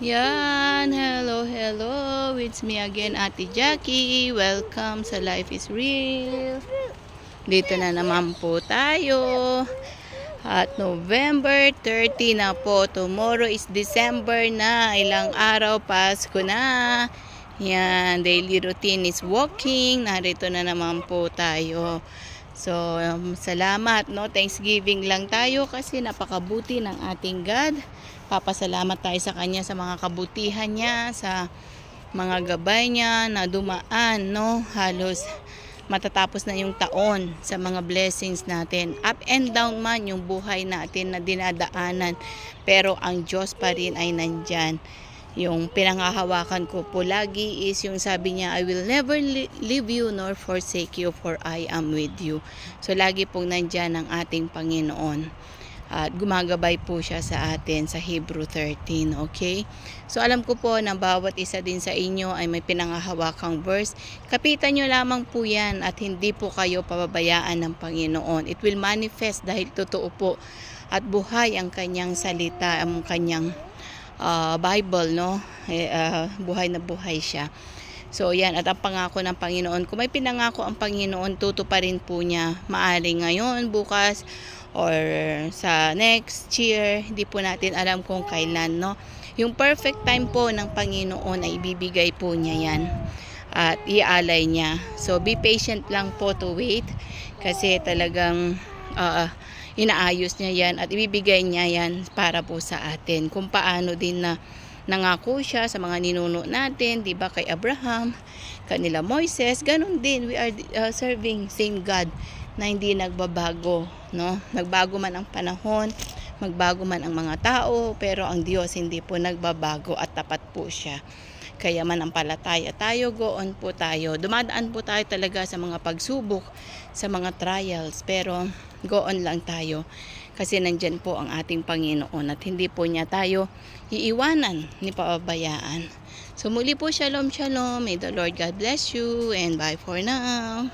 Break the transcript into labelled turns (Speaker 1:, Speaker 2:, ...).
Speaker 1: Yan, hello, hello. It's me again, Ate Jackie. Welcome sa Life is Real. Dito na naman po tayo. At November 30 na po. Tomorrow is December na. Ilang araw, Pasko na. Yan, daily routine is walking. Narito na naman po tayo. So, salamat, no? Thanksgiving lang tayo kasi napakabuti ng ating God. Papasalamat tayo sa Kanya sa mga kabutihan niya, sa mga gabay niya na dumaan, no? Halos matatapos na yung taon sa mga blessings natin. Up and down man yung buhay natin na dinadaanan. Pero ang Diyos pa rin ay nandyan. Yung pinangahawakan ko po lagi is yung sabi niya, I will never leave you nor forsake you, for I am with you. So lagi pong nandyan ang ating Panginoon. At gumagabay po siya sa atin sa Hebrew 13, okay? So alam ko po na bawat isa din sa inyo ay may pinangahawakang verse. Kapitan nyo lamang po yan at hindi po kayo pababayaan ng Panginoon. It will manifest dahil totoo po at buhay ang kanyang salita, ang kanyang Bible, no? Buhay na buhay siya. So yan, at ang pangako ng Panginoon, kung may pinangako ang Panginoon, tutuparin po niya. Maaring ngayon, bukas, or sa next year, hindi po natin alam kung kailan, no? Yung perfect time po ng Panginoon ay ibibigay po niya yan at ialay niya. So be patient lang po to wait kasi talagang inaayos niya yan at ibibigay niya yan para po sa atin. Kung paano din na nangako siya sa mga ninuno natin, di ba, kay Abraham, kanila Moises, ganun din. We are serving same God na hindi nagbabago, no? Nagbago man ang panahon, magbago man ang mga tao, pero ang Diyos hindi po nagbabago at tapat po siya. Kaya manampalataya tayo, go on po tayo. Dumadaan po tayo talaga sa mga pagsubok, sa mga trials, pero go on lang tayo. Kasi nandyan po ang ating Panginoon at hindi po niya tayo iiwanan ni pababayaan. So muli po, shalom, shalom. May the Lord God bless you and bye for now.